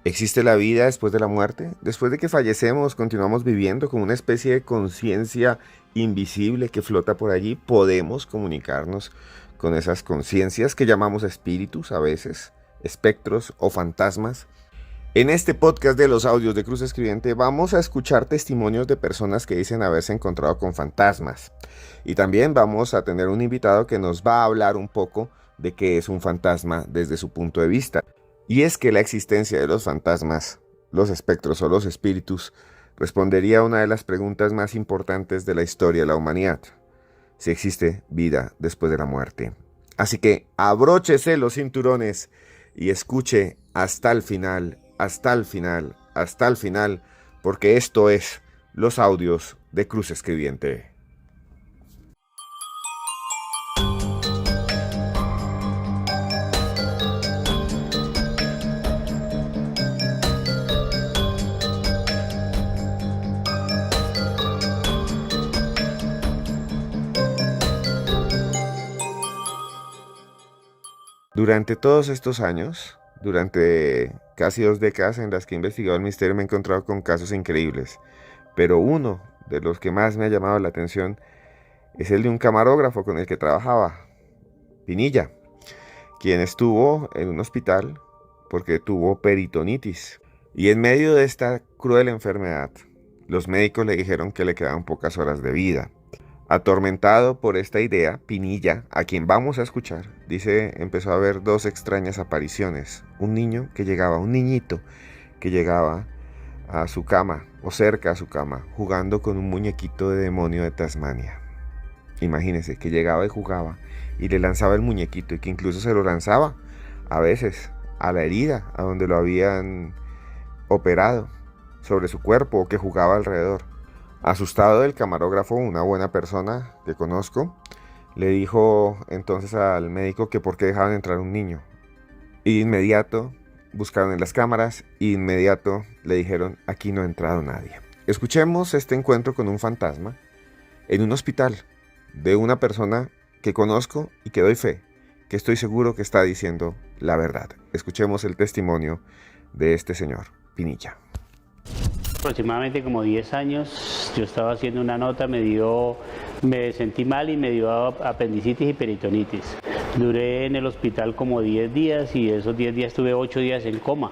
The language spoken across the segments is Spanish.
¿Existe la vida después de la muerte? Después de que fallecemos, continuamos viviendo como una especie de conciencia invisible que flota por allí. ¿Podemos comunicarnos con esas conciencias que llamamos espíritus a veces, espectros o fantasmas? En este podcast de los audios de Cruz Escribiente vamos a escuchar testimonios de personas que dicen haberse encontrado con fantasmas. Y también vamos a tener un invitado que nos va a hablar un poco de qué es un fantasma desde su punto de vista. Y es que la existencia de los fantasmas, los espectros o los espíritus respondería a una de las preguntas más importantes de la historia de la humanidad: si existe vida después de la muerte. Así que abróchese los cinturones y escuche hasta el final, hasta el final, hasta el final, porque esto es los audios de Cruz Escribiente. Durante todos estos años, durante casi 2 décadas en las que he investigado el misterio, me he encontrado con casos increíbles. Pero uno de los que más me ha llamado la atención es el de un camarógrafo con el que trabajaba, Pinilla, quien estuvo en un hospital porque tuvo peritonitis. Y en medio de esta cruel enfermedad, los médicos le dijeron que le quedaban pocas horas de vida. Atormentado por esta idea, Pinilla, a quien vamos a escuchar, dice, empezó a ver 2 extrañas apariciones. Un niñito que llegaba a su cama, o cerca a su cama, jugando con un muñequito de demonio de Tasmania. Imagínense, que llegaba y jugaba, y le lanzaba el muñequito, y que incluso se lo lanzaba, a veces, a la herida, a donde lo habían operado, sobre su cuerpo, o que jugaba alrededor. Asustado, el camarógrafo, una buena persona que conozco, le dijo entonces al médico que por qué dejaban entrar un niño. Y de inmediato buscaron en las cámaras y de inmediato le dijeron: aquí no ha entrado nadie. Escuchemos este encuentro con un fantasma en un hospital de una persona que conozco y que doy fe, que estoy seguro que está diciendo la verdad. Escuchemos el testimonio de este señor, Pinilla. Aproximadamente como 10 años, yo estaba haciendo una nota, me sentí mal y me dio apendicitis y peritonitis. Duré en el hospital como 10 días y esos 10 días estuve 8 días en coma.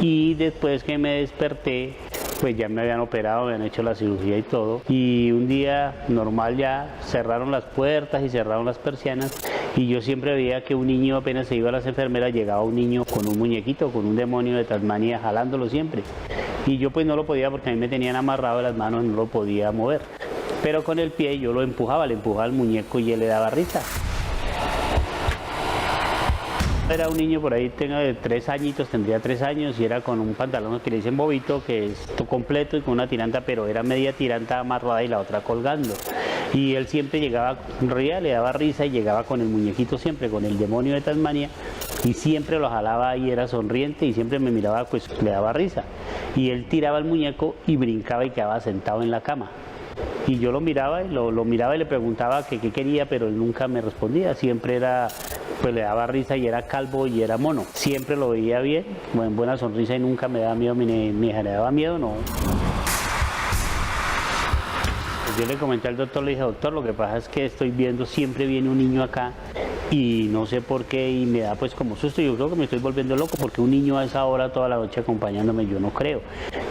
Y después que me desperté, pues ya me habían operado, me habían hecho la cirugía y todo. Y un día normal ya cerraron las puertas y cerraron las persianas. Y yo siempre veía que un niño, apenas se iba a las enfermeras, llegaba un niño con un muñequito, con un demonio de Tasmania, jalándolo siempre. Y yo pues no lo podía porque a mí me tenían amarrado de las manos, no lo podía mover. Pero con el pie yo lo empujaba, le empujaba al muñeco y él le daba risa. Era un niño por ahí, tengo de 3 añitos, tendría 3 años, y era con un pantalón que le dicen bobito, que es completo y con una tiranta, pero era media tiranta amarrada y la otra colgando. Y él siempre llegaba, ría, le daba risa y llegaba con el muñequito siempre, con el demonio de Tasmania, y siempre lo jalaba y era sonriente y siempre me miraba, pues le daba risa. Y él tiraba el muñeco y brincaba y quedaba sentado en la cama. Y yo lo miraba y lo miraba y le preguntaba que qué quería, pero él nunca me respondía. Siempre era, pues le daba risa y era calvo y era mono. Siempre lo veía bien, buena sonrisa y nunca me daba miedo, ni generaba miedo, no. Yo le comenté al doctor, le dije: doctor, lo que pasa es que estoy viendo, siempre viene un niño acá y no sé por qué, y me da pues como susto. Yo creo que me estoy volviendo loco porque un niño a esa hora toda la noche acompañándome, yo no creo.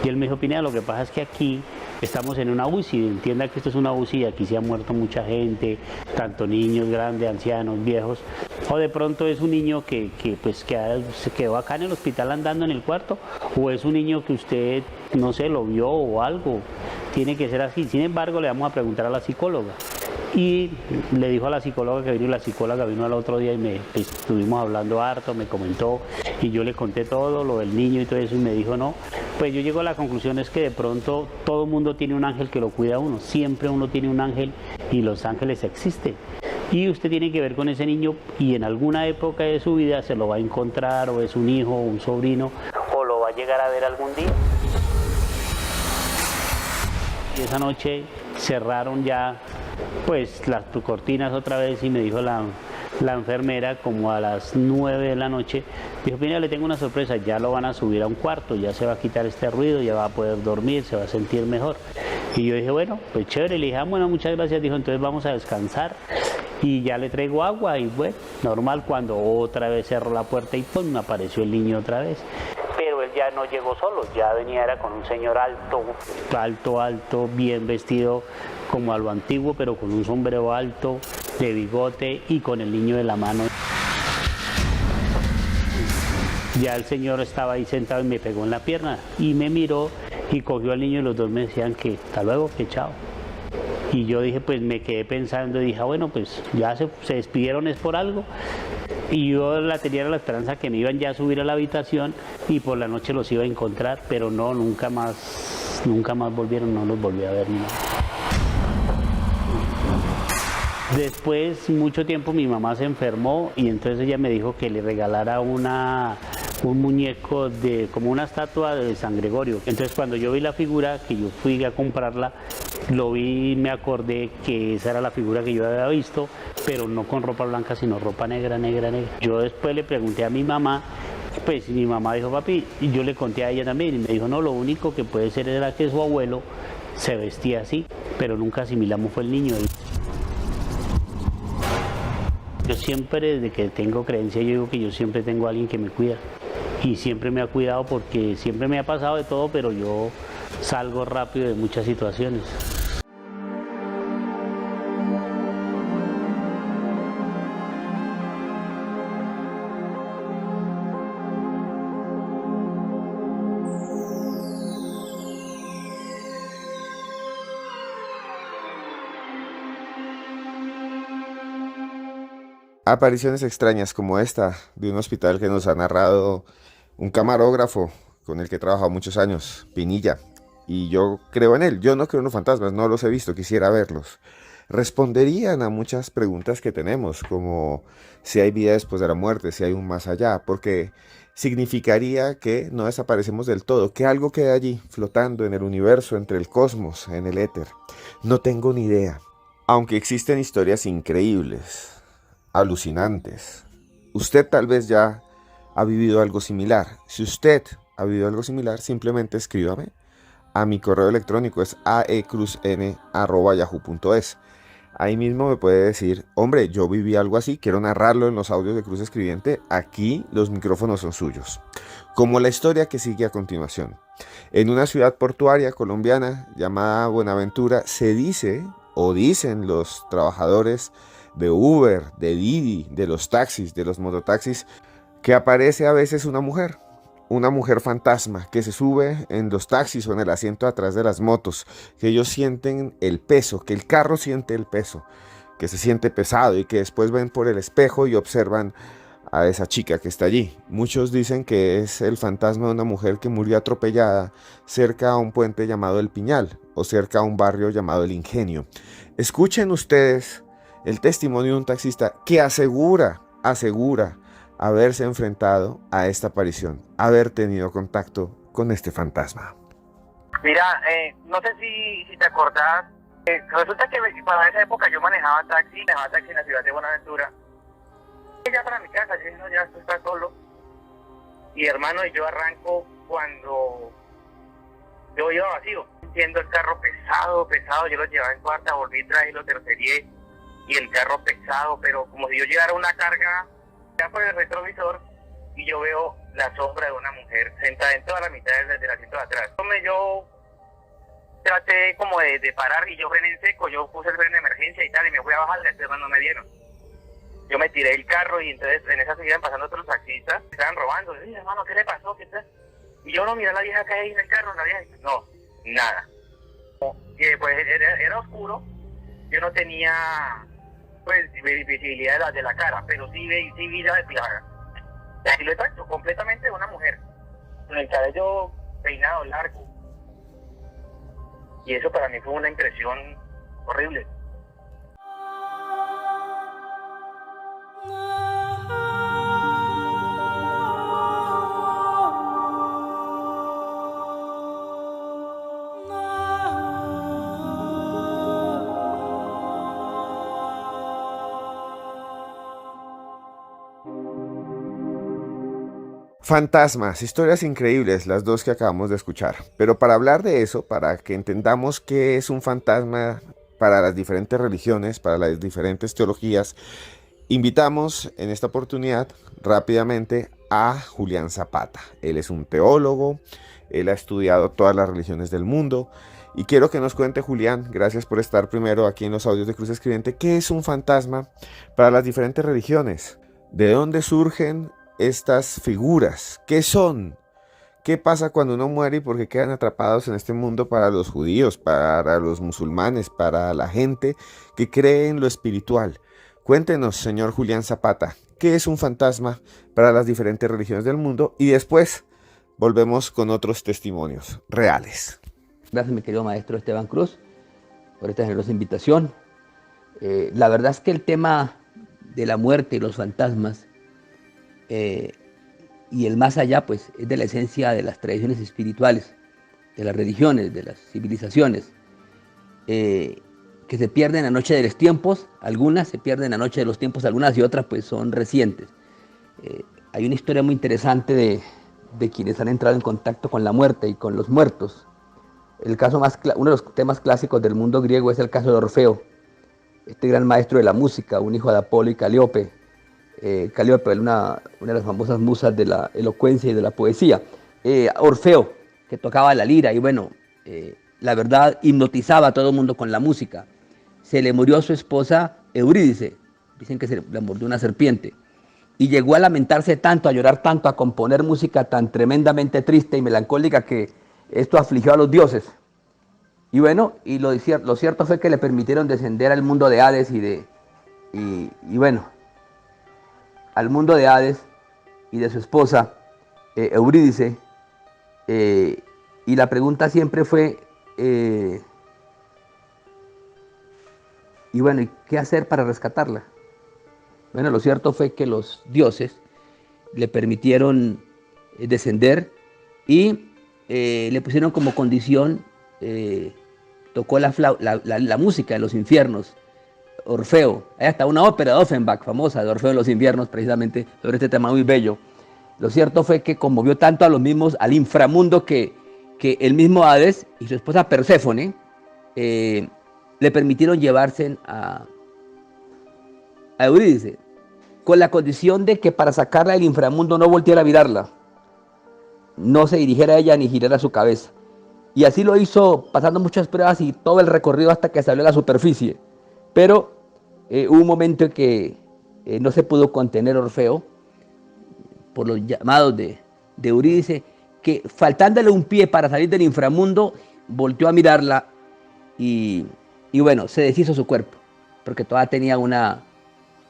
Y él me dijo: Pineda, lo que pasa es que aquí estamos en una UCI, entienda que esto es una UCI y aquí se ha muerto mucha gente, tanto niños, grandes, ancianos, viejos. O de pronto es un niño que se quedó acá en el hospital andando en el cuarto, o es un niño que usted, no sé, lo vio o algo. Tiene que ser así. Sin embargo, le vamos a preguntar a la psicóloga. Y le dijo a la psicóloga que vino, y la psicóloga vino al otro día y estuvimos hablando harto, me comentó, y yo le conté todo, lo del niño y todo eso, y me dijo: no, pues yo llego a la conclusión es que de pronto todo mundo tiene un ángel que lo cuida a uno, siempre uno tiene un ángel y los ángeles existen. Y usted tiene que ver con ese niño y en alguna época de su vida se lo va a encontrar, o es un hijo, o un sobrino, o lo va a llegar a ver algún día. Y esa noche cerraron ya pues las cortinas otra vez y me dijo La enfermera, como a las 9 de la noche, dijo, mira, le tengo una sorpresa, ya lo van a subir a un cuarto, ya se va a quitar este ruido, ya va a poder dormir, se va a sentir mejor. Y yo dije, bueno, pues chévere, le dije, bueno, muchas gracias, dijo, entonces vamos a descansar y ya le traigo agua. Y bueno, normal, cuando otra vez cerró la puerta y ¡pum!, apareció el niño otra vez. Pero él ya no llegó solo, ya venía era con un señor alto, bien vestido como a lo antiguo, pero con un sombrero alto, de bigote y con el niño de la mano. Ya el señor estaba ahí sentado y me pegó en la pierna y me miró y cogió al niño y los dos me decían que hasta luego, que chao. Y yo dije, pues me quedé pensando y dije, bueno, pues ya se despidieron, es por algo. Y yo tenía la esperanza que me iban ya a subir a la habitación y por la noche los iba a encontrar, pero no, nunca más volvieron, no los volví a ver ni nada. Después, mucho tiempo, mi mamá se enfermó y entonces ella me dijo que le regalara un muñeco como una estatua de San Gregorio. Entonces cuando yo vi la figura, que yo fui a comprarla, lo vi y me acordé que esa era la figura que yo había visto, pero no con ropa blanca, sino ropa negra. Yo después le pregunté a mi mamá, pues mi mamá dijo, papi, y yo le conté a ella también, y me dijo, no, lo único que puede ser era que su abuelo se vestía así, pero nunca asimilamos fue el niño. Yo siempre, desde que tengo creencia, yo digo que yo siempre tengo a alguien que me cuida. Y siempre me ha cuidado porque siempre me ha pasado de todo, pero yo salgo rápido de muchas situaciones. Apariciones extrañas como esta de un hospital que nos ha narrado un camarógrafo con el que he trabajado muchos años, Pinilla. Y yo creo en él, yo no creo en los fantasmas, no los he visto, quisiera verlos. Responderían a muchas preguntas que tenemos, como si hay vida después de la muerte, si hay un más allá, porque significaría que no desaparecemos del todo, que algo queda allí, flotando en el universo, entre el cosmos, en el éter. No tengo ni idea. Aunque existen historias increíbles, alucinantes. Usted tal vez ya ha vivido algo similar. Si usted ha vivido algo similar, simplemente escríbame a mi correo electrónico, es aecruzn@yahoo.es. Ahí mismo me puede decir, hombre, yo viví algo así, quiero narrarlo en los audios de Cruz Escribiente. Aquí los micrófonos son suyos. Como la historia que sigue a continuación. En una ciudad portuaria colombiana llamada Buenaventura se dice, o dicen los trabajadores de Uber, de Didi, de los taxis, de los mototaxis, que aparece a veces una mujer fantasma que se sube en los taxis o en el asiento atrás de las motos, que ellos sienten el peso, que el carro siente el peso, que se siente pesado y que después ven por el espejo y observan a esa chica que está allí. Muchos dicen que es el fantasma de una mujer que murió atropellada cerca a un puente llamado El Piñal o cerca a un barrio llamado El Ingenio. Escuchen ustedes el testimonio de un taxista que asegura haberse enfrentado a esta aparición, haber tenido contacto con este fantasma. Mira, no sé si te acordás, resulta que para esa época yo manejaba taxi en la ciudad de Buenaventura. Ya para mi casa, yo dije, no, ya esto está solo. Y hermano, y yo arranco cuando yo iba vacío, siendo el carro pesado, yo lo llevaba en cuarta, volví atrás y lo tercerié, y el carro pesado, pero como si yo llevara una carga ya por el retrovisor, y yo veo la sombra de una mujer sentada en toda la mitad del asiento de atrás. Yo traté como de parar y yo frené en seco, yo puse el freno de emergencia y tal, y me fui a bajar, las piernas no me dieron. Yo me tiré el carro y entonces en esa seguían pasando otros taxistas, estaban robando. Y yo, hermano, ¿qué le pasó? ¿Qué tal? Y yo no miré a la vieja que hay en el carro, la vieja, no, nada. Y pues era oscuro, yo no tenía pues visibilidad de la cara, pero sí vi la silueta completamente de una mujer, con el cabello peinado largo. Y eso para mí fue una impresión horrible. Fantasmas, historias increíbles, las dos que acabamos de escuchar. Pero para hablar de eso, para que entendamos qué es un fantasma para las diferentes religiones, para las diferentes teologías, invitamos en esta oportunidad rápidamente a Julián Zapata. Él es un teólogo, él ha estudiado todas las religiones del mundo y quiero que nos cuente, Julián, gracias por estar primero aquí en los audios de Cruz Escribiente, qué es un fantasma para las diferentes religiones, de dónde surgen estas figuras, qué son, qué pasa cuando uno muere y por qué quedan atrapados en este mundo para los judíos, para los musulmanes, para la gente que cree en lo espiritual. Cuéntenos, señor Julián Zapata, ¿qué es un fantasma para las diferentes religiones del mundo? Y después volvemos con otros testimonios reales. Gracias, mi querido maestro Esteban Cruz, por esta generosa invitación. La verdad es que el tema de la muerte y los fantasmas y el más allá, pues, es de la esencia de las tradiciones espirituales, de las religiones, de las civilizaciones. Que se pierden en la noche de los tiempos, algunas se pierden en la noche de los tiempos, algunas y otras pues son recientes. Hay una historia muy interesante de quienes han entrado en contacto con la muerte y con los muertos. Uno de los temas clásicos del mundo griego es el caso de Orfeo, este gran maestro de la música, un hijo de Apolo y Calíope. Calíope era una de las famosas musas de la elocuencia y de la poesía. Orfeo, que tocaba la lira y bueno, la verdad hipnotizaba a todo el mundo con la música. Se le murió a su esposa Eurídice, dicen que se le mordió una serpiente, y llegó a lamentarse tanto, a llorar tanto, a componer música tan tremendamente triste y melancólica que esto afligió a los dioses. Y bueno, y lo cierto fue que le permitieron descender al mundo de Hades y bueno, al mundo de Hades y de su esposa Eurídice, y la pregunta siempre fue, y bueno, ¿y qué hacer para rescatarla? Bueno, lo cierto fue que los dioses le permitieron descender y le pusieron como condición, tocó la música de los infiernos, Orfeo. Hay hasta una ópera de Offenbach famosa de Orfeo en los infiernos, precisamente sobre este tema muy bello. Lo cierto fue que conmovió tanto a los mismos, al inframundo, que el mismo Hades y su esposa Perséfone le permitieron llevarse a Eurídice, con la condición de que para sacarla del inframundo no volviera a mirarla, no se dirigiera a ella ni girara su cabeza. Y así lo hizo, pasando muchas pruebas y todo el recorrido hasta que salió a la superficie. Pero hubo un momento en que no se pudo contener Orfeo por los llamados de Eurídice, que faltándole un pie para salir del inframundo, volteó a mirarla y bueno, se deshizo su cuerpo, porque todavía tenía una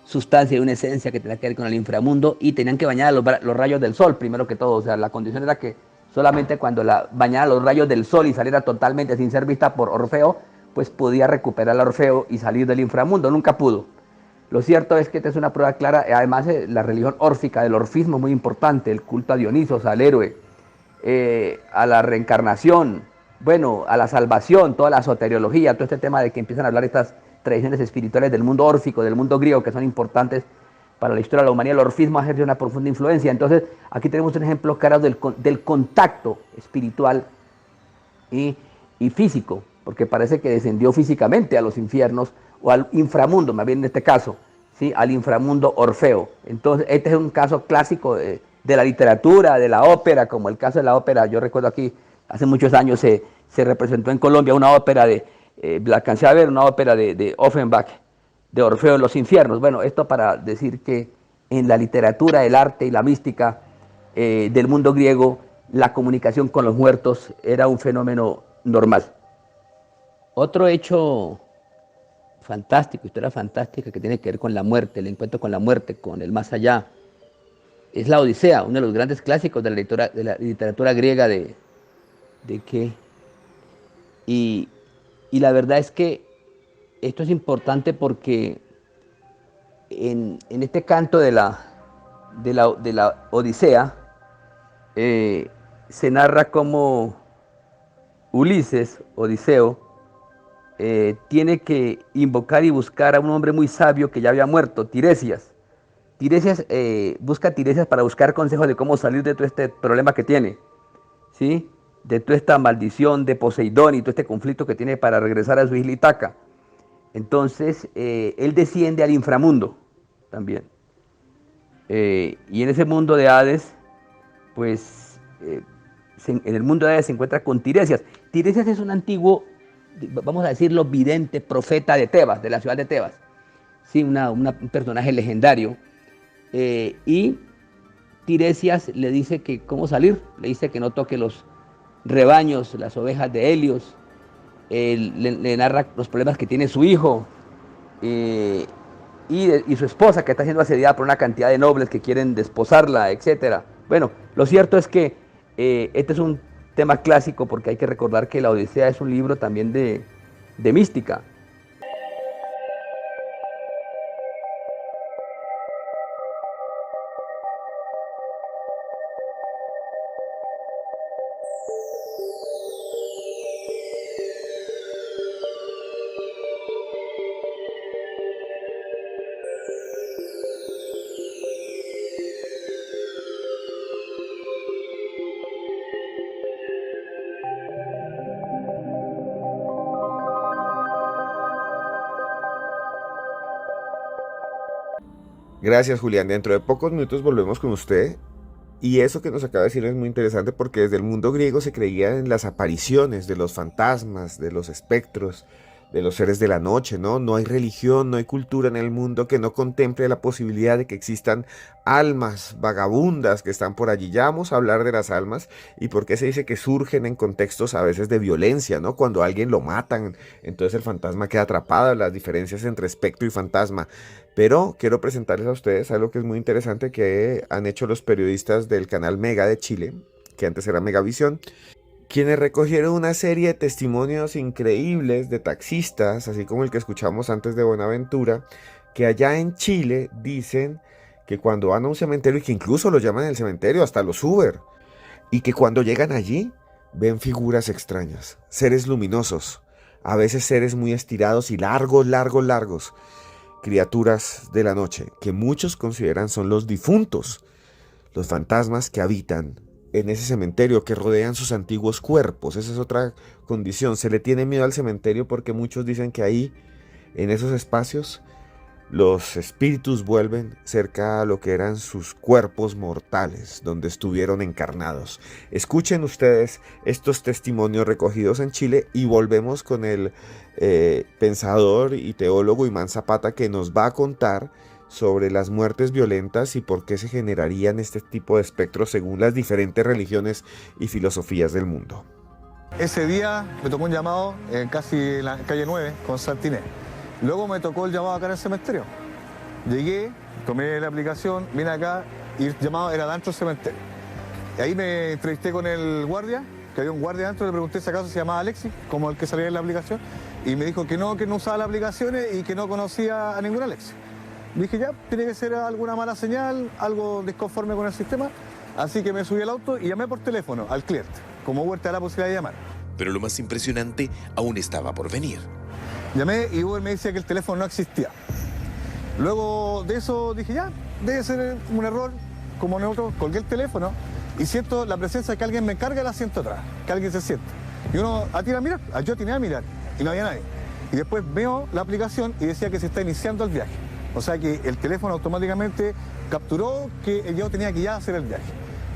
sustancia y una esencia que tenía que ver con el inframundo y tenían que bañar los rayos del sol primero que todo. O sea, la condición era que solamente cuando la bañara los rayos del sol y saliera totalmente sin ser vista por Orfeo, pues podía recuperar a Orfeo y salir del inframundo. Nunca pudo. Lo cierto es que esta es una prueba clara. Además, la religión órfica, del orfismo, muy importante, el culto a Dionisos, al héroe, a la reencarnación, bueno, a la salvación, toda la soteriología, todo este tema de que empiezan a hablar estas tradiciones espirituales del mundo órfico, del mundo griego, que son importantes para la historia de la humanidad. El orfismo ejerce una profunda influencia. Entonces, aquí tenemos un ejemplo claro del contacto espiritual y físico, porque parece que descendió físicamente a los infiernos, o al inframundo, más bien en este caso, ¿sí? Al inframundo Orfeo. Entonces, este es un caso clásico de la literatura, de la ópera, como el caso de la ópera. Yo recuerdo aquí, hace muchos años se representó en Colombia una ópera la alcancé a ver, una ópera de Offenbach, de Orfeo en los infiernos. Bueno, esto para decir que en la literatura, el arte y la mística del mundo griego, la comunicación con los muertos era un fenómeno normal. Otro hecho fantástico, historia fantástica que tiene que ver con la muerte, el encuentro con la muerte, con el más allá, es la Odisea, uno de los grandes clásicos de la literatura griega y la verdad es que esto es importante porque en este canto de la Odisea se narra cómo Ulises, Odiseo, tiene que invocar y buscar a un hombre muy sabio que ya había muerto, Tiresias. Tiresias busca a Tiresias para buscar consejos de cómo salir de todo este problema que tiene, ¿sí? De toda esta maldición de Poseidón y todo este conflicto que tiene para regresar a su isla Itaca. Entonces, él desciende al inframundo también. Y en ese mundo de Hades, pues, en el mundo de Hades se encuentra con Tiresias. Tiresias es un antiguo, vamos a decirlo, vidente, profeta de Tebas, de la ciudad de Tebas. Sí, un personaje legendario. Y Tiresias le dice que cómo salir, le dice que no toque los rebaños, las ovejas de Helios, le narra los problemas que tiene su hijo y su esposa, que está siendo asediada por una cantidad de nobles que quieren desposarla, etc. Bueno, lo cierto es que este es un tema clásico porque hay que recordar que la Odisea es un libro también de mística. Gracias, Julián. Dentro de pocos minutos volvemos con usted. Y eso que nos acaba de decir es muy interesante porque desde el mundo griego se creía en las apariciones de los fantasmas, de los espectros, de los seres de la noche, ¿no? No hay religión, no hay cultura en el mundo que no contemple la posibilidad de que existan almas vagabundas que están por allí. Ya vamos a hablar de las almas y por qué se dice que surgen en contextos a veces de violencia, ¿no? Cuando a alguien lo matan, entonces el fantasma queda atrapado, las diferencias entre espectro y fantasma. Pero quiero presentarles a ustedes algo que es muy interesante que han hecho los periodistas del canal Mega de Chile, que antes era Megavisión, quienes recogieron una serie de testimonios increíbles de taxistas, así como el que escuchamos antes de Buenaventura, que allá en Chile dicen que cuando van a un cementerio, y que incluso lo llaman el cementerio, hasta los Uber, y que cuando llegan allí ven figuras extrañas, seres luminosos, a veces seres muy estirados y largos, criaturas de la noche, que muchos consideran son los difuntos, los fantasmas que habitan en ese cementerio, que rodean sus antiguos cuerpos. Esa es otra condición. Se le tiene miedo al cementerio porque muchos dicen que ahí, en esos espacios, los espíritus vuelven cerca a lo que eran sus cuerpos mortales, donde estuvieron encarnados. Escuchen ustedes estos testimonios recogidos en Chile y volvemos con el pensador y teólogo Imán Zapata, que nos va a contar sobre las muertes violentas y por qué se generarían este tipo de espectros según las diferentes religiones y filosofías del mundo. Ese día me tocó un llamado casi en la calle 9 con Santiné. Luego me tocó el llamado acá en el cementerio. Llegué, tomé la aplicación, vine acá y el llamado era dentro del cementerio. Y ahí me entrevisté con el guardia, que había un guardia dentro, le pregunté si acaso se llamaba Alexis, como el que salía en la aplicación, y me dijo que no usaba las aplicaciones y que no conocía a ningún Alexis. Dije, ya, tiene que ser alguna mala señal, algo desconforme con el sistema, así que me subí al auto y llamé por teléfono al cliente, como Uber te da la posibilidad de llamar. Pero lo más impresionante aún estaba por venir. Llamé y Uber me decía que el teléfono no existía. Luego de eso dije, ya, debe ser un error, como nosotros, colgué el teléfono y siento la presencia de que alguien me carga el asiento atrás, que alguien se siente. Y uno atira a mirar, yo atiné a mirar y no había nadie. Y después veo la aplicación y decía que se está iniciando el viaje. O sea que el teléfono automáticamente capturó que yo tenía que ya hacer el viaje.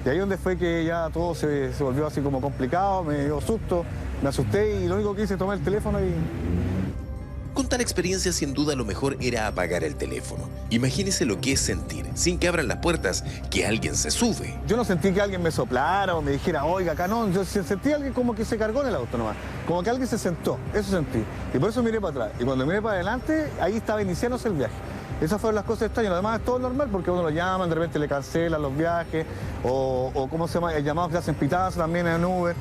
Y ahí donde fue que ya todo se volvió así como complicado, me dio susto, me asusté y lo único que hice tomé el teléfono y... Con tal experiencia, sin duda, lo mejor era apagar el teléfono. Imagínese lo que es sentir, sin que abran las puertas, que alguien se sube. Yo no sentí que alguien me soplara o me dijera, oiga, acá no. Yo sentí a alguien como que se cargó en el auto nomás. Como que alguien se sentó, eso sentí. Y por eso miré para atrás. Y cuando miré para adelante, ahí estaba iniciándose el viaje. Esas fueron las cosas extrañas. Además es todo normal porque uno lo llaman, de repente le cancelan los viajes. O ¿cómo se llama? El llamado que se hacen pitazo también en Uber.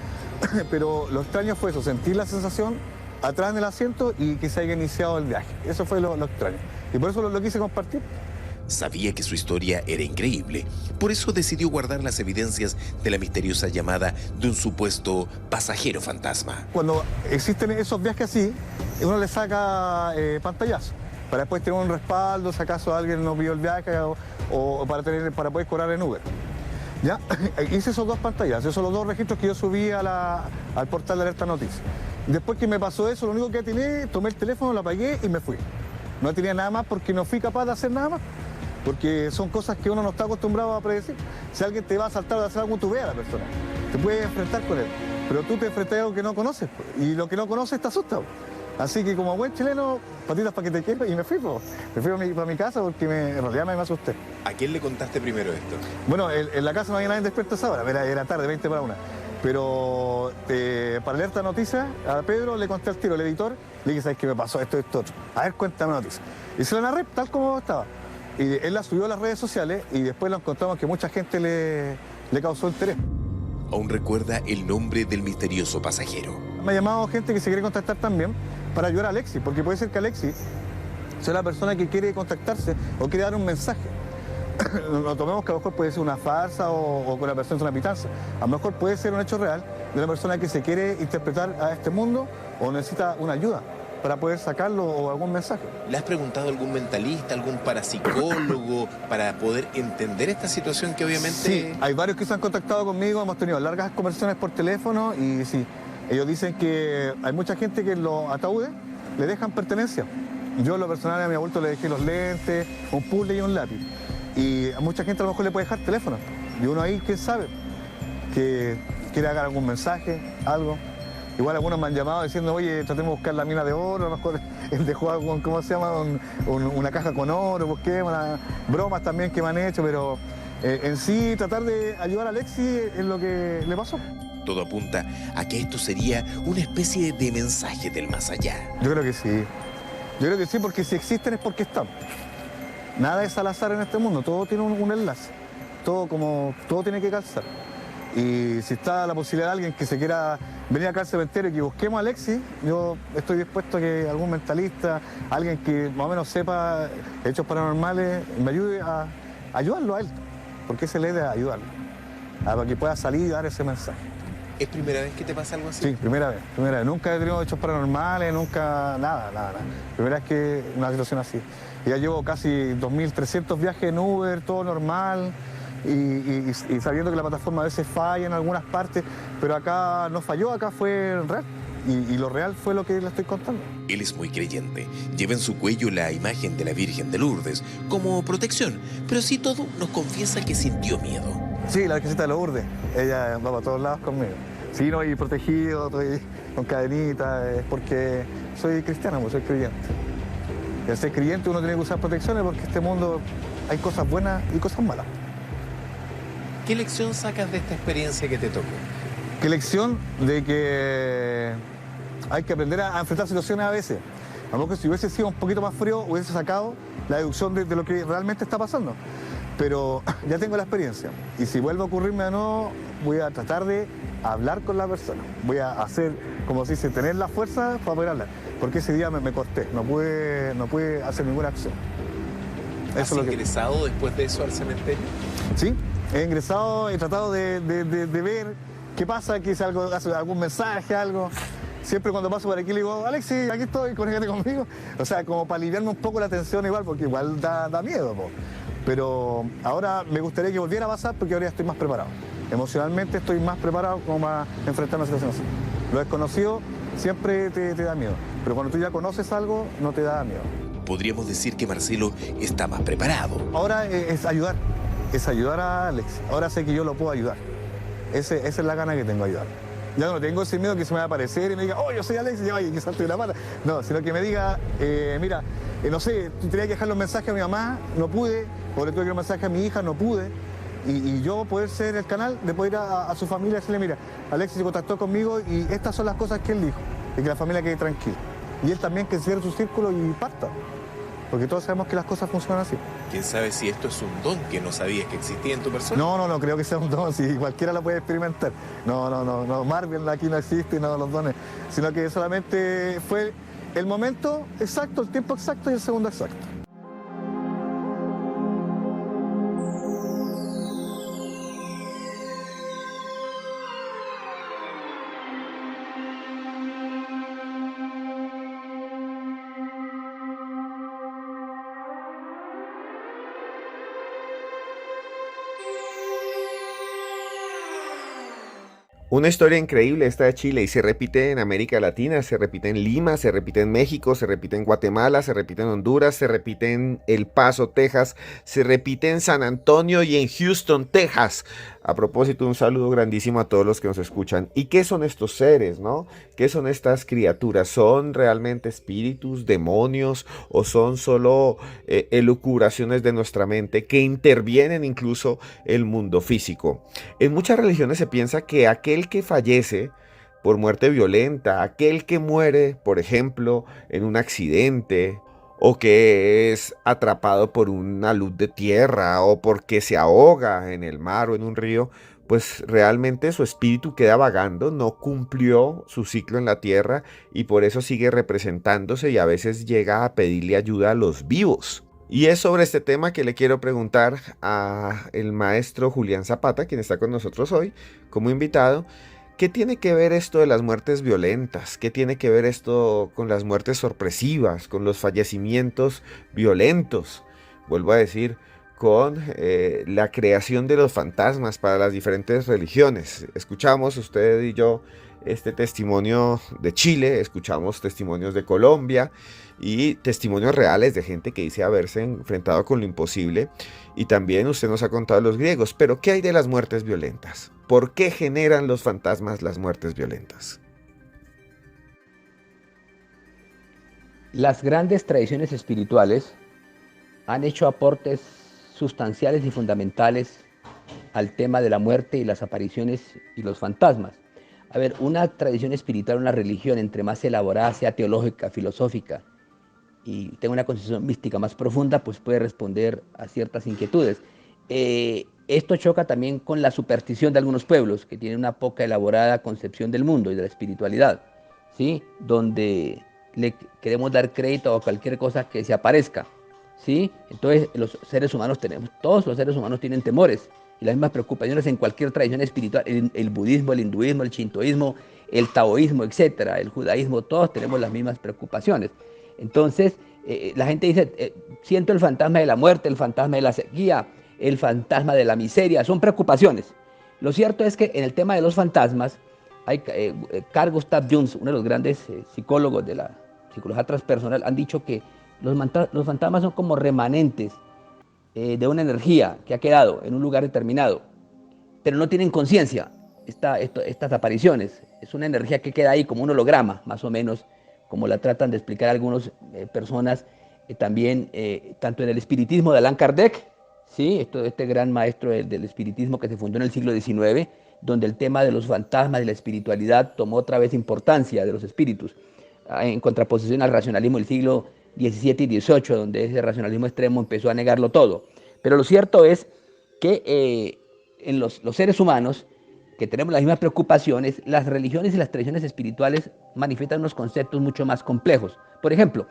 Pero lo extraño fue eso, sentir la sensación atrás en el asiento y que se haya iniciado el viaje. Eso fue lo extraño. Y por eso lo quise compartir. Sabía que su historia era increíble. Por eso decidió guardar las evidencias de la misteriosa llamada de un supuesto pasajero fantasma. Cuando existen esos viajes así, uno le saca pantallazo para después tener un respaldo, si acaso alguien no vio el viaje o para poder cobrar en Uber. ¿Ya? Hice esos dos pantallas, esos son los dos registros que yo subí al portal de Alerta Noticias. Después que me pasó eso, lo único que atiné, tomé el teléfono, lo apagué y me fui. No tenía nada más porque no fui capaz de hacer nada más. Porque son cosas que uno no está acostumbrado a predecir. Si alguien te va a saltar o a hacer algo, tú ve a la persona. Te puedes enfrentar con él. Pero tú te enfrentas a algo que no conoces. Y lo que no conoces te asusta. Así que como buen chileno, patitas para que te quepa y me fui. Me fui para mi casa porque en realidad me asusté. ¿A quién le contaste primero esto? Bueno, en la casa no había nadie despierto a esa hora. Era tarde, 20 para 1. Pero para Alerta Noticias, a Pedro le conté al tiro, el editor, le dije, ¿sabes qué me pasó? Esto, otro. A ver, cuéntame noticia. Y se la narré tal como estaba. Y él la subió a las redes sociales y después lo encontramos que mucha gente le causó interés. Aún recuerda el nombre del misterioso pasajero. Me ha llamado gente que se quiere contactar también para ayudar a Alexis, porque puede ser que Alexis sea la persona que quiere contactarse o quiere dar un mensaje. No tomemos que a lo mejor puede ser una farsa o que la persona es una pitanza. A lo mejor puede ser un hecho real de una persona que se quiere interpretar a este mundo o necesita una ayuda para poder sacarlo o algún mensaje. ¿Le has preguntado a algún mentalista, algún parapsicólogo para poder entender esta situación que obviamente... Sí, hay varios que se han contactado conmigo, hemos tenido largas conversaciones por teléfono y sí, ellos dicen que hay mucha gente que en los ataúdes le dejan pertenencia. Yo en lo personal a mi abuelo le dejé los lentes, un puzzle y un lápiz. Y a mucha gente a lo mejor le puede dejar teléfono. Y uno ahí, ¿quién sabe? Que quiere hacer algún mensaje, algo. Igual algunos me han llamado diciendo, oye, tratemos de buscar la mina de oro, a lo mejor él dejó algo, ¿cómo se llama? Una caja con oro, busquemos, bromas también que me han hecho, pero en sí tratar de ayudar a Alexis en lo que le pasó. Todo apunta a que esto sería una especie de mensaje del más allá. Yo creo que sí. Yo creo que sí, porque si existen es porque están. Nada es al azar en este mundo, todo tiene un enlace. Todo tiene que calzar. Y si está la posibilidad de alguien que se quiera venir acá al cementerio y que busquemos a Alexis, yo estoy dispuesto a que algún mentalista, alguien que más o menos sepa hechos paranormales, me ayude a ayudarlo a él. Porque esa es la idea de ayudarlo. Para que pueda salir y dar ese mensaje. ¿Es primera vez que te pasa algo así? Sí, primera vez. Nunca he tenido hechos paranormales, nunca, nada. Primera vez que una situación así. Y ya llevo casi 2.300 viajes en Uber, todo normal. Y sabiendo que la plataforma a veces falla en algunas partes, pero acá no falló, acá fue real. Y lo real fue lo que le estoy contando. Él es muy creyente. Lleva en su cuello la imagen de la Virgen de Lourdes como protección, pero sí todo nos confiesa que sintió miedo. Sí, la Virgencita de Lourdes. Ella va para todos lados conmigo. Sí, no, y protegido, estoy con cadenitas, es porque soy cristiano, soy creyente. Y al ser creyente uno tiene que usar protecciones porque en este mundo hay cosas buenas y cosas malas. ¿Qué lección sacas de esta experiencia que te tocó? ¿Qué lección? De que hay que aprender a enfrentar situaciones a veces. A lo mejor si hubiese sido un poquito más frío, hubiese sacado la deducción de lo que realmente está pasando. Pero ya tengo la experiencia. Y si vuelve a ocurrirme de nuevo, voy a tratar de hablar con la persona. Voy a hacer, como se dice, tener la fuerza para poder hablar. Porque ese día me corté, no pude hacer ninguna acción. ¿Has ingresado después de eso al cementerio? Sí, he ingresado, he tratado de ver qué pasa, que hace algún mensaje, algo. Siempre cuando paso por aquí le digo, Alexis, aquí estoy, conéctate conmigo. O sea, como para aliviarme un poco la tensión igual, porque igual da miedo, po. Pero ahora me gustaría que volviera a pasar porque ahora ya estoy más preparado. Emocionalmente estoy más preparado como para enfrentar una situación así. Lo desconocido siempre te da miedo, pero cuando tú ya conoces algo, no te da miedo. Podríamos decir que Marcelo está más preparado. Ahora es ayudar a Alex. Ahora sé que yo lo puedo ayudar. Esa es la gana que tengo de ayudar. Ya no tengo ese miedo que se me va a aparecer y me diga, oh, yo soy Alex, y oye, que salte de la pata. No, sino que me diga, mira, no sé, tenía que dejar los mensajes a mi mamá, no pude, o le tuve que dar un mensaje a mi hija, no pude. Y yo poder ser el canal de poder ir a su familia y decirle, mira, Alexis se contactó conmigo y estas son las cosas que él dijo, y que la familia quede tranquila. Y él también que cierre su círculo y parta, porque todos sabemos que las cosas funcionan así. ¿Quién sabe si esto es un don que no sabías que existía en tu persona? No creo que sea un don, si cualquiera lo puede experimentar. No, Marvel aquí no existe, no los dones, sino que solamente fue el momento exacto, el tiempo exacto y el segundo exacto. Una historia increíble esta de Chile y se repite en América Latina, se repite en Lima, se repite en México, se repite en Guatemala, se repite en Honduras, se repite en El Paso, Texas, se repite en San Antonio y en Houston, Texas. A propósito, un saludo grandísimo a todos los que nos escuchan. ¿Y qué son estos seres, no? ¿Qué son estas criaturas? ¿Son realmente espíritus, demonios o son solo elucubraciones de nuestra mente que intervienen incluso el mundo físico? En muchas religiones se piensa que aquel que fallece por muerte violenta, aquel que muere, por ejemplo, en un accidente, o que es atrapado por una luz de tierra, o porque se ahoga en el mar o en un río, pues realmente su espíritu queda vagando, no cumplió su ciclo en la tierra y por eso sigue representándose y a veces llega a pedirle ayuda a los vivos. Y es sobre este tema que le quiero preguntar a el maestro Julián Zapata, quien está con nosotros hoy como invitado. ¿Qué tiene que ver esto de las muertes violentas? ¿Qué tiene que ver esto con las muertes sorpresivas, con los fallecimientos violentos? Vuelvo a decir, con la creación de los fantasmas para las diferentes religiones. Escuchamos usted y yo este testimonio de Chile, escuchamos testimonios de Colombia y testimonios reales de gente que dice haberse enfrentado con lo imposible. Y también usted nos ha contado los griegos, pero ¿qué hay de las muertes violentas? ¿Por qué generan los fantasmas las muertes violentas? Las grandes tradiciones espirituales han hecho aportes sustanciales y fundamentales al tema de la muerte y las apariciones y los fantasmas. A ver, una tradición espiritual, una religión, entre más elaborada sea teológica, filosófica, y tenga una concepción mística más profunda, pues puede responder a ciertas inquietudes. Esto choca también con la superstición de algunos pueblos que tienen una poca elaborada concepción del mundo y de la espiritualidad, ¿sí? Donde le queremos dar crédito a cualquier cosa que se aparezca, ¿sí? Entonces los seres humanos todos los seres humanos tienen temores y las mismas preocupaciones en cualquier tradición espiritual, el budismo, el hinduismo, el shintoísmo, el taoísmo, etcétera, el judaísmo, todos tenemos las mismas preocupaciones. Entonces, la gente dice, siento el fantasma de la muerte, el fantasma de la sequía, el fantasma de la miseria, son preocupaciones. Lo cierto es que en el tema de los fantasmas, Carl Gustav Jung, uno de los grandes psicólogos de la psicología transpersonal, han dicho que los fantasmas son como remanentes de una energía que ha quedado en un lugar determinado, pero no tienen conciencia estas apariciones. Es una energía que queda ahí como un holograma, más o menos, como la tratan de explicar algunas personas, también tanto en el espiritismo de Allan Kardec, ¿sí? Este gran maestro del espiritismo que se fundó en el siglo XIX, donde el tema de los fantasmas y la espiritualidad tomó otra vez importancia de los espíritus, en contraposición al racionalismo del siglo XVII y XVIII, donde ese racionalismo extremo empezó a negarlo todo. Pero lo cierto es que en los seres humanos, que tenemos las mismas preocupaciones, las religiones y las tradiciones espirituales manifiestan unos conceptos mucho más complejos. Por ejemplo,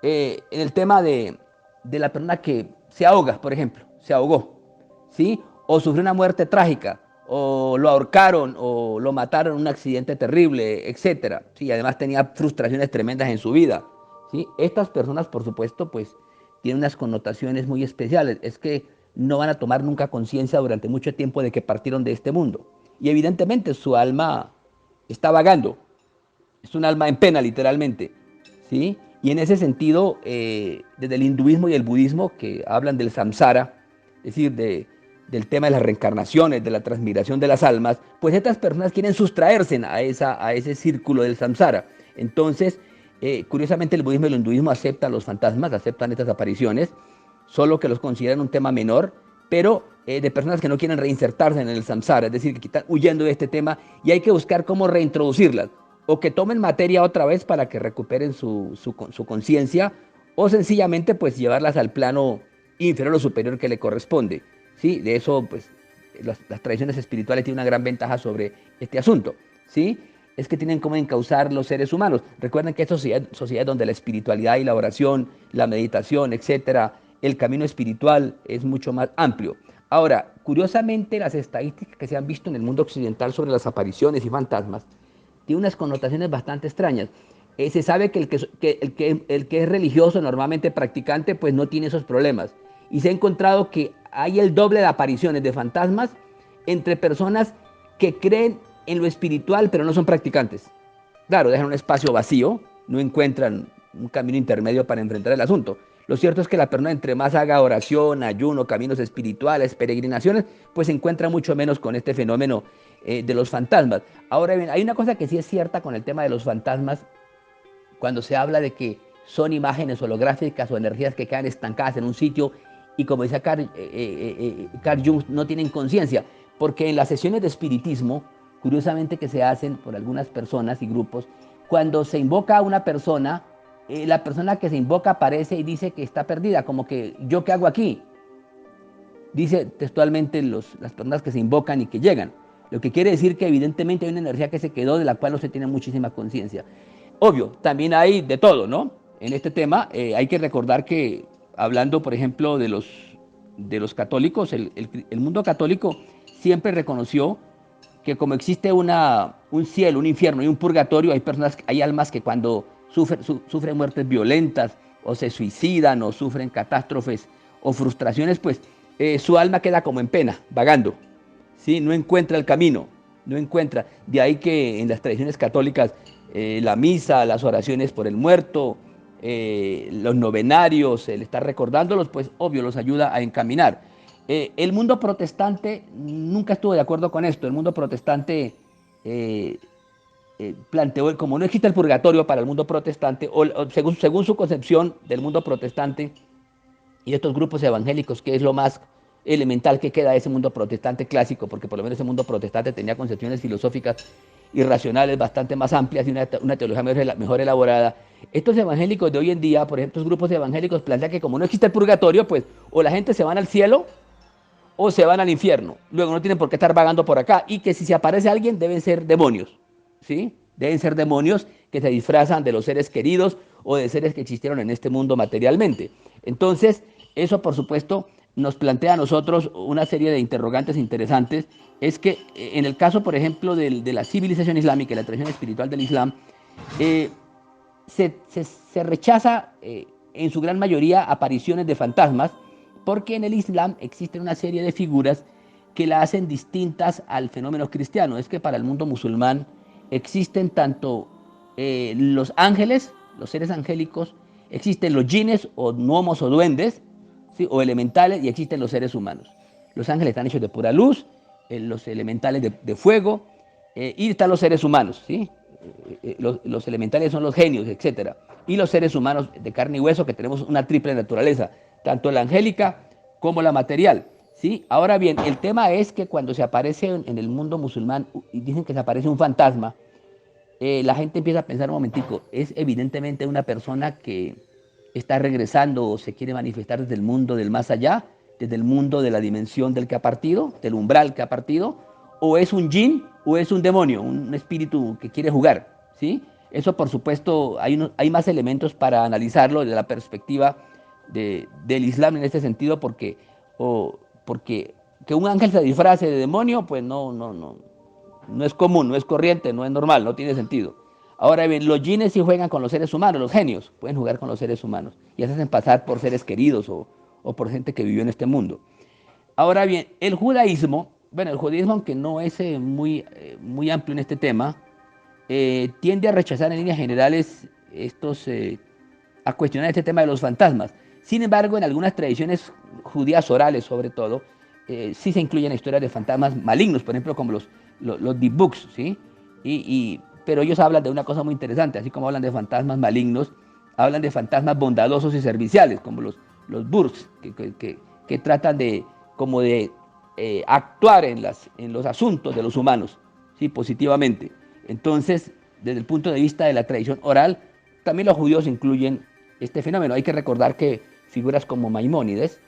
en el tema de la persona que se ahoga, por ejemplo, se ahogó, ¿sí? O sufrió una muerte trágica, o lo ahorcaron, o lo mataron en un accidente terrible, etc. Sí, además tenía frustraciones tremendas en su vida, ¿sí? Estas personas, por supuesto, pues tienen unas connotaciones muy especiales. Es que no van a tomar nunca conciencia durante mucho tiempo de que partieron de este mundo. Y evidentemente su alma está vagando. Es un alma en pena, literalmente, ¿sí? Y en ese sentido, desde el hinduismo y el budismo, que hablan del samsara, es decir, del tema de las reencarnaciones, de la transmigración de las almas, pues estas personas quieren sustraerse a ese círculo del samsara. Entonces, curiosamente, el budismo y el hinduismo aceptan los fantasmas, aceptan estas apariciones, solo que los consideran un tema menor, pero de personas que no quieren reinsertarse en el samsara, es decir, que están huyendo de este tema y hay que buscar cómo reintroducirlas, o que tomen materia otra vez para que recuperen su conciencia, o sencillamente pues llevarlas al plano inferior o superior que le corresponde, ¿sí? De eso pues las tradiciones espirituales tienen una gran ventaja sobre este asunto, ¿sí? Es que tienen cómo encauzar los seres humanos. Recuerden que esta sociedad donde la espiritualidad y la oración, la meditación, etcétera, el camino espiritual es mucho más amplio. Ahora, curiosamente, las estadísticas que se han visto en el mundo occidental sobre las apariciones y fantasmas tienen unas connotaciones bastante extrañas. Se sabe que el que es religioso, normalmente practicante, pues no tiene esos problemas. Y se ha encontrado que hay el doble de apariciones de fantasmas entre personas que creen en lo espiritual, pero no son practicantes. Claro, dejan un espacio vacío, no encuentran un camino intermedio para enfrentar el asunto. Lo cierto es que la persona entre más haga oración, ayuno, caminos espirituales, peregrinaciones, pues se encuentra mucho menos con este fenómeno de los fantasmas. Ahora bien, hay una cosa que sí es cierta con el tema de los fantasmas, cuando se habla de que son imágenes holográficas o energías que quedan estancadas en un sitio y como decía Carl Jung, no tienen conciencia, porque en las sesiones de espiritismo, curiosamente que se hacen por algunas personas y grupos, cuando se invoca a una persona, la persona que se invoca aparece y dice que está perdida, como que ¿yo qué hago aquí? Dice textualmente las personas que se invocan y que llegan, lo que quiere decir que evidentemente hay una energía que se quedó de la cual no se tiene muchísima conciencia. Obvio, también hay de todo, ¿no? En este tema hay que recordar que, hablando por ejemplo de los católicos, el mundo católico siempre reconoció que como existe un cielo, un infierno y un purgatorio, hay almas que cuando sufren muertes violentas o se suicidan o sufren catástrofes o frustraciones, pues su alma queda como en pena, vagando, ¿sí? No encuentra el camino, no encuentra. De ahí que en las tradiciones católicas la misa, las oraciones por el muerto, los novenarios, el estar recordándolos, pues obvio los ayuda a encaminar. El mundo protestante nunca estuvo de acuerdo con esto. El mundo protestante planteó, como no existe el purgatorio para el mundo protestante, o según su concepción del mundo protestante y de estos grupos evangélicos, que es lo más elemental que queda de ese mundo protestante clásico, porque por lo menos ese mundo protestante tenía concepciones filosóficas y racionales bastante más amplias y una teología mejor elaborada. Estos evangélicos de hoy en día, por ejemplo, estos grupos evangélicos plantean que como no existe el purgatorio, pues o la gente se van al cielo o se van al infierno. Luego no tienen por qué estar vagando por acá. Y que si se aparece alguien, deben ser demonios, ¿sí? Deben ser demonios que se disfrazan de los seres queridos o de seres que existieron en este mundo materialmente. Entonces, eso por supuesto nos plantea a nosotros una serie de interrogantes interesantes. Es que en el caso, por ejemplo, de la civilización islámica y la tradición espiritual del Islam, se rechaza en su gran mayoría apariciones de fantasmas, porque en el Islam existen una serie de figuras que la hacen distintas al fenómeno cristiano. Es que para el mundo musulmán existen tanto los ángeles, los seres angélicos, existen los jinnes o gnomos o duendes, ¿sí? O elementales, y existen los seres humanos. Los ángeles están hechos de pura luz, los elementales de fuego, y están los seres humanos, ¿sí? Los elementales son los genios, etc. Y los seres humanos de carne y hueso, que tenemos una triple naturaleza, tanto la angélica como la material, ¿sí? Ahora bien, el tema es que cuando se aparece en el mundo musulmán y dicen que se aparece un fantasma, la gente empieza a pensar un momentico, es evidentemente una persona que está regresando o se quiere manifestar desde el mundo del más allá, desde el mundo de la dimensión del que ha partido, del umbral que ha partido, o es un jinn o es un demonio, un espíritu que quiere jugar, ¿sí? Eso por supuesto hay más elementos para analizarlo desde la perspectiva del Islam en este sentido, porque que un ángel se disfrace de demonio, pues no es común, no es corriente, no es normal, no tiene sentido. Ahora bien, los jinnes sí juegan con los seres humanos, los genios pueden jugar con los seres humanos y se hacen pasar por seres queridos o por gente que vivió en este mundo. Ahora bien, el judaísmo, bueno, el judaísmo, aunque no es muy amplio en este tema, tiende a rechazar en líneas generales a cuestionar este tema de los fantasmas. Sin embargo, en algunas tradiciones judías orales, sobre todo, sí se incluyen historias de fantasmas malignos, por ejemplo, como los deep books, ¿sí? Pero ellos hablan de una cosa muy interesante, así como hablan de fantasmas malignos, hablan de fantasmas bondadosos y serviciales, como los burks, que tratan de actuar en los asuntos de los humanos, ¿sí? Positivamente. Entonces, desde el punto de vista de la tradición oral, también los judíos incluyen este fenómeno. Hay que recordar que figuras como Maimónides,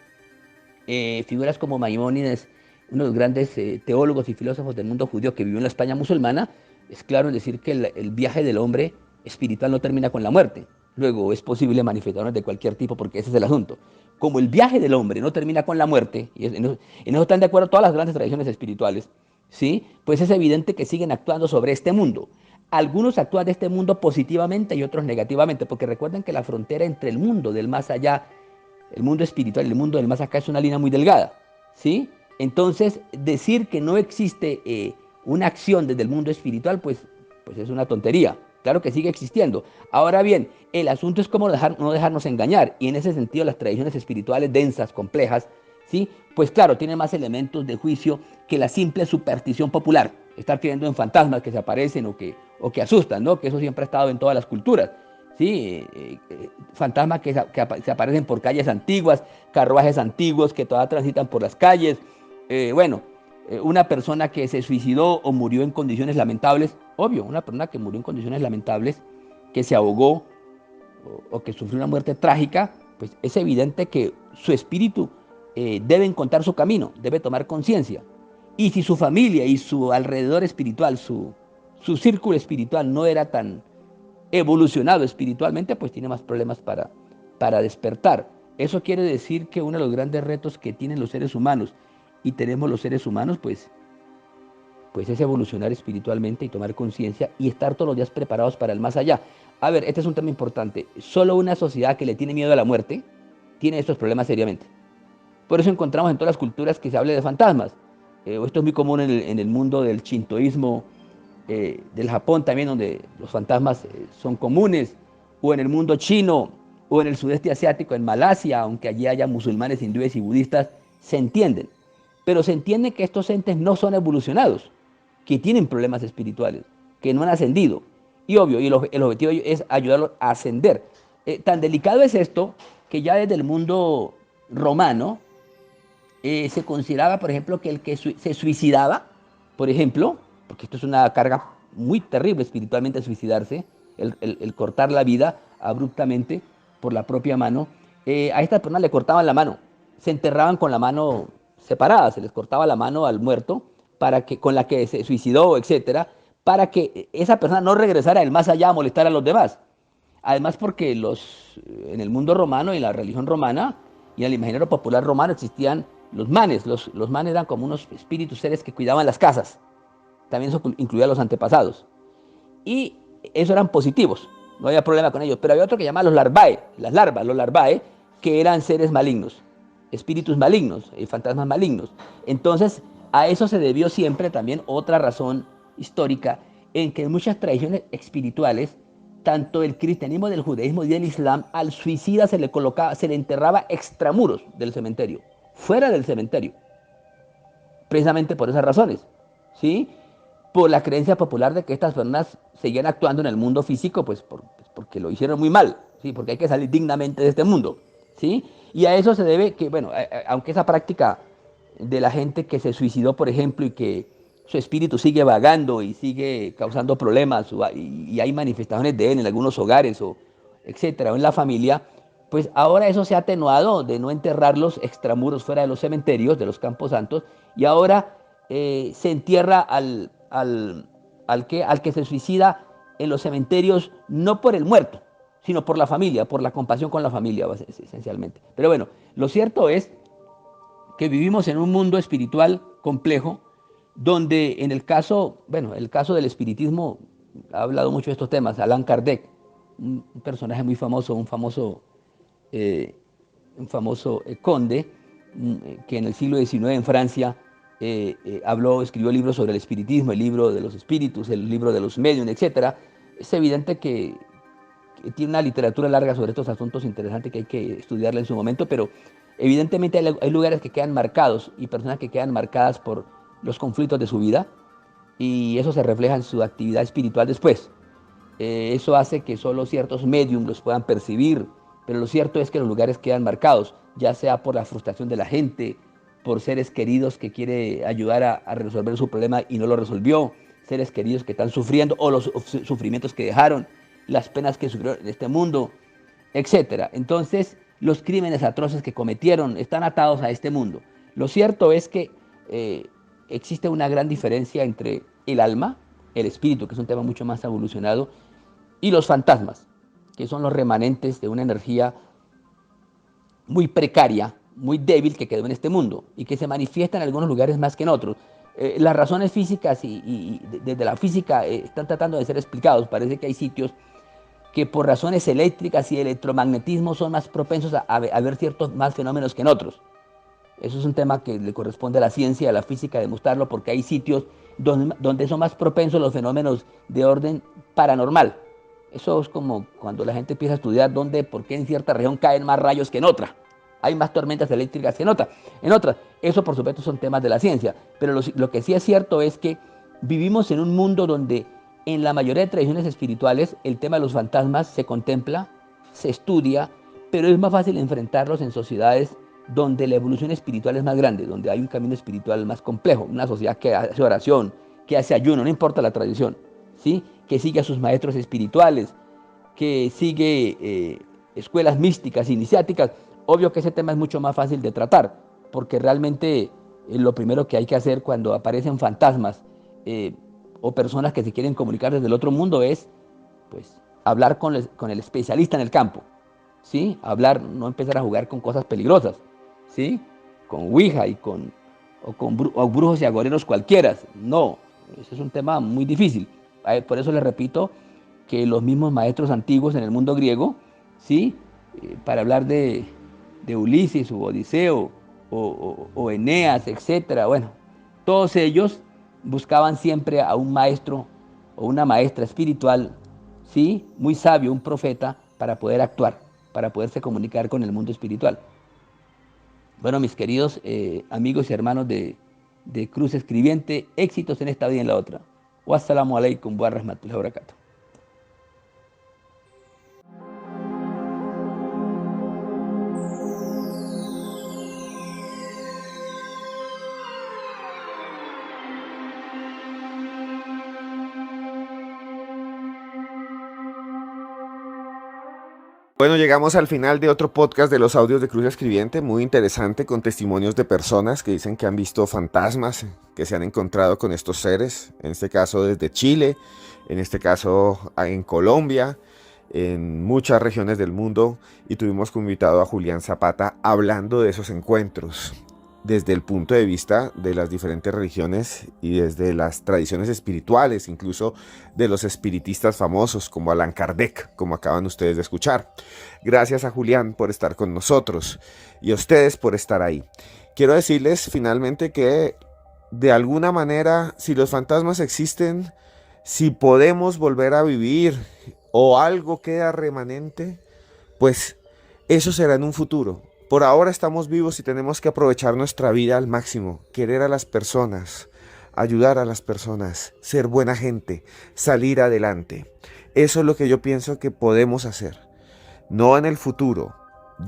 uno de los grandes teólogos y filósofos del mundo judío que vivió en la España musulmana, es claro en decir que el viaje del hombre espiritual no termina con la muerte. Luego es posible manifestaciones de cualquier tipo, porque ese es el asunto. Como el viaje del hombre no termina con la muerte, y en eso están de acuerdo todas las grandes tradiciones espirituales, ¿sí? Pues es evidente que siguen actuando sobre este mundo. Algunos actúan de este mundo positivamente y otros negativamente, porque recuerden que la frontera entre el mundo del más allá, el mundo espiritual y el mundo del más acá es una línea muy delgada, ¿sí? Entonces, decir que no existe una acción desde el mundo espiritual, pues es una tontería. Claro que sigue existiendo. Ahora bien, el asunto es cómo no dejarnos engañar. Y en ese sentido, las tradiciones espirituales densas, complejas, ¿sí? Pues claro, tienen más elementos de juicio que la simple superstición popular. Estar creyendo en fantasmas que se aparecen o que asustan, ¿no? Que eso siempre ha estado en todas las culturas. ¿Sí? Fantasmas se aparecen por calles antiguas, carruajes antiguos que todavía transitan por las calles. Una persona que se suicidó o murió en condiciones lamentables, obvio, una persona que murió en condiciones lamentables, que se ahogó o que sufrió una muerte trágica, pues es evidente que su espíritu debe encontrar su camino, debe tomar conciencia. Y si su familia y su alrededor espiritual, su círculo espiritual no era tan evolucionado espiritualmente, pues tiene más problemas para despertar. Eso quiere decir que uno de los grandes retos que tienen los seres humanos y tenemos los seres humanos, pues es evolucionar espiritualmente y tomar conciencia y estar todos los días preparados para el más allá. A ver, este es un tema importante. Solo una sociedad que le tiene miedo a la muerte tiene estos problemas seriamente. Por eso encontramos en todas las culturas que se hable de fantasmas. Esto es muy común en el mundo del shintoísmo, del Japón también, donde los fantasmas son comunes, o en el mundo chino, o en el sudeste asiático, en Malasia, aunque allí haya musulmanes, hindúes y budistas, se entienden. Pero se entiende que estos entes no son evolucionados, que tienen problemas espirituales, que no han ascendido. Y obvio, el objetivo es ayudarlos a ascender. Tan delicado es esto que ya desde el mundo romano se consideraba, por ejemplo, que el que se suicidaba, por ejemplo, porque esto es una carga muy terrible espiritualmente suicidarse, el cortar la vida abruptamente por la propia mano, a estas personas le cortaban la mano, se enterraban con la mano separada, se les cortaba la mano al muerto con la que se suicidó, etcétera, para que esa persona no regresara del más allá a molestar a los demás. Además porque en el mundo romano y en la religión romana y en el imaginario popular romano existían los manes. Los manes eran como unos espíritus, seres que cuidaban las casas. También eso incluía a los antepasados. Y esos eran positivos, no había problema con ellos. Pero había otro que llamaba los larvae, que eran seres malignos, espíritus malignos, fantasmas malignos. Entonces, a eso se debió siempre también otra razón histórica, en que en muchas tradiciones espirituales, tanto el cristianismo, del judaísmo y del islam, al suicida se le enterraba extramuros del cementerio, fuera del cementerio, precisamente por esas razones, ¿sí? Por la creencia popular de que estas personas seguían actuando en el mundo físico, porque lo hicieron muy mal, ¿sí? Porque hay que salir dignamente de este mundo, ¿sí? Y a eso se debe que, aunque esa práctica de la gente que se suicidó, por ejemplo, y que su espíritu sigue vagando y sigue causando problemas, y hay manifestaciones de él en algunos hogares, etcétera, o en la familia, pues ahora eso se ha atenuado de no enterrarlos extramuros fuera de los cementerios, de los campos santos, y ahora se entierra al que se suicida en los cementerios, no por el muerto, sino por la familia, por la compasión con la familia, esencialmente. Pero bueno, lo cierto es que vivimos en un mundo espiritual complejo, donde en el caso del espiritismo, ha hablado mucho de estos temas, Allan Kardec, un personaje muy famoso, un famoso conde, que en el siglo XIX en Francia escribió libros sobre el espiritismo, el libro de los espíritus, el libro de los medios, etc. Es evidente que tiene una literatura larga sobre estos asuntos interesantes que hay que estudiarla en su momento, pero evidentemente hay lugares que quedan marcados y personas que quedan marcadas por los conflictos de su vida, y eso se refleja en su actividad espiritual después. Eso hace que solo ciertos mediums los puedan percibir, pero lo cierto es que los lugares quedan marcados, ya sea por la frustración de la gente, por seres queridos que quiere ayudar a resolver su problema y no lo resolvió, seres queridos que están sufriendo, o los sufrimientos que dejaron, las penas que sufrieron en este mundo, etc. Entonces, los crímenes atroces que cometieron están atados a este mundo. Lo cierto es que existe una gran diferencia entre el alma, el espíritu, que es un tema mucho más evolucionado, y los fantasmas, que son los remanentes de una energía muy precaria, muy débil, que quedó en este mundo y que se manifiesta en algunos lugares más que en otros. Las razones físicas y desde la física están tratando de ser explicados. Parece que hay sitios que por razones eléctricas y electromagnetismo son más propensos a ver ciertos más fenómenos que en otros. Eso es un tema que le corresponde a la ciencia y a la física demostrarlo, porque hay sitios donde son más propensos los fenómenos de orden paranormal. Eso es como cuando la gente empieza a estudiar por qué en cierta región caen más rayos que en otra. Hay más tormentas eléctricas que en otras. Eso, por supuesto, son temas de la ciencia. Pero lo que sí es cierto es que vivimos en un mundo donde en la mayoría de tradiciones espirituales el tema de los fantasmas se contempla, se estudia, pero es más fácil enfrentarlos en sociedades donde la evolución espiritual es más grande, donde hay un camino espiritual más complejo, una sociedad que hace oración, que hace ayuno, no importa la tradición, ¿sí? Que sigue a sus maestros espirituales, que sigue escuelas místicas, iniciáticas. Obvio que ese tema es mucho más fácil de tratar, porque realmente lo primero que hay que hacer cuando aparecen fantasmas o personas que se quieren comunicar desde el otro mundo es pues, hablar con el especialista en el campo, ¿sí? Hablar, no empezar a jugar con cosas peligrosas, ¿sí? Con Ouija o brujos y agoreros cualquiera. No, ese es un tema muy difícil. Por eso les repito que los mismos maestros antiguos en el mundo griego, ¿sí? Para hablar de Ulises o Odiseo o Eneas, etcétera, bueno, todos ellos buscaban siempre a un maestro o una maestra espiritual, ¿sí? Muy sabio, un profeta, para poder actuar, para poderse comunicar con el mundo espiritual. Bueno, mis queridos amigos y hermanos de Cruz Escribiente, éxitos en esta vida y en la otra. Wassalamu alaikum wa rahmatullahi wa barakatuh. Bueno, llegamos al final de otro podcast de los audios de Cruz Escribiente, muy interesante, con testimonios de personas que dicen que han visto fantasmas, que se han encontrado con estos seres, en este caso desde Chile, en este caso en Colombia, en muchas regiones del mundo, y tuvimos como invitado a Julián Zapata hablando de esos encuentros, desde el punto de vista de las diferentes religiones y desde las tradiciones espirituales, incluso de los espiritistas famosos como Allan Kardec, como acaban ustedes de escuchar. Gracias a Julián por estar con nosotros y a ustedes por estar ahí. Quiero decirles finalmente que de alguna manera, si los fantasmas existen, si podemos volver a vivir o algo queda remanente, pues eso será en un futuro. Por ahora estamos vivos y tenemos que aprovechar nuestra vida al máximo, querer a las personas, ayudar a las personas, ser buena gente, salir adelante. Eso es lo que yo pienso que podemos hacer. No en el futuro,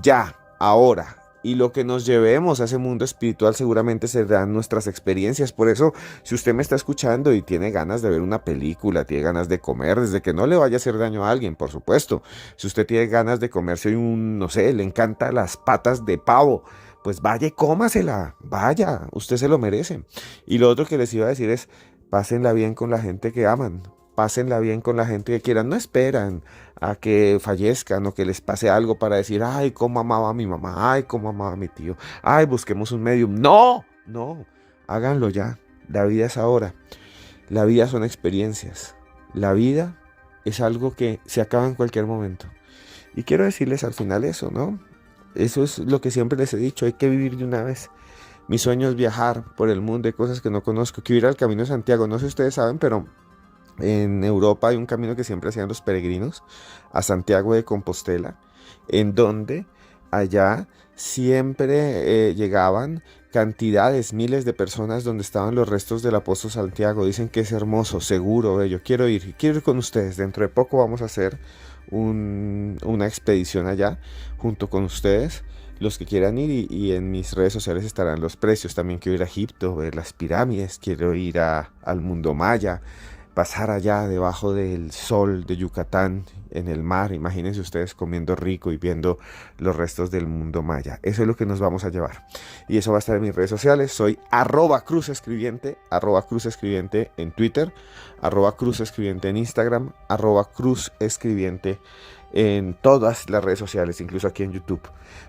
ya, ahora. Y lo que nos llevemos a ese mundo espiritual seguramente serán nuestras experiencias. Por eso, si usted me está escuchando y tiene ganas de ver una película, tiene ganas de comer, desde que no le vaya a hacer daño a alguien, por supuesto. Si usted tiene ganas de comerse no sé, le encantan las patas de pavo, pues vaya y cómasela, vaya, usted se lo merece. Y lo otro que les iba a decir es, pásenla bien con la gente que aman. Pásenla bien con la gente que quieran, no esperan a que fallezcan o que les pase algo para decir, ay, cómo amaba a mi mamá, ay, cómo amaba a mi tío, ay, busquemos un medium. No, háganlo ya, la vida es ahora, la vida son experiencias, la vida es algo que se acaba en cualquier momento. Y quiero decirles al final eso, ¿no? Eso es lo que siempre les he dicho, hay que vivir de una vez. Mi sueño es viajar por el mundo, hay cosas que no conozco, quiero ir al Camino de Santiago, no sé si ustedes saben, pero en Europa hay un camino que siempre hacían los peregrinos a Santiago de Compostela, en donde allá siempre llegaban cantidades, miles de personas donde estaban los restos del apóstol Santiago. Dicen que es hermoso, seguro, bello. Quiero ir con ustedes. Dentro de poco vamos a hacer una expedición allá junto con ustedes. Los que quieran ir, y en mis redes sociales estarán los precios. También quiero ir a Egipto, ver las pirámides, quiero ir al mundo maya, pasar allá debajo del sol de Yucatán, en el mar. Imagínense ustedes comiendo rico y viendo los restos del mundo maya. Eso es lo que nos vamos a llevar. Y eso va a estar en mis redes sociales. Soy @cruzescribiente, @cruzescribiente en Twitter, @cruzescribiente en Instagram, @cruzescribiente en todas las redes sociales, incluso aquí en YouTube.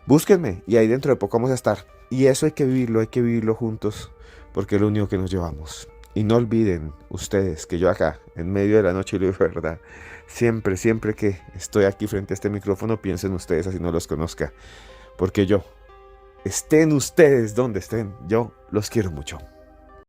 Búsquenme y ahí dentro de poco vamos a estar. Y eso hay que vivirlo juntos, porque es lo único que nos llevamos. Y no olviden ustedes que yo acá, en medio de la noche, lo digo de verdad, siempre que estoy aquí frente a este micrófono, pienso en ustedes así no los conozca. Porque estén ustedes donde estén, yo los quiero mucho.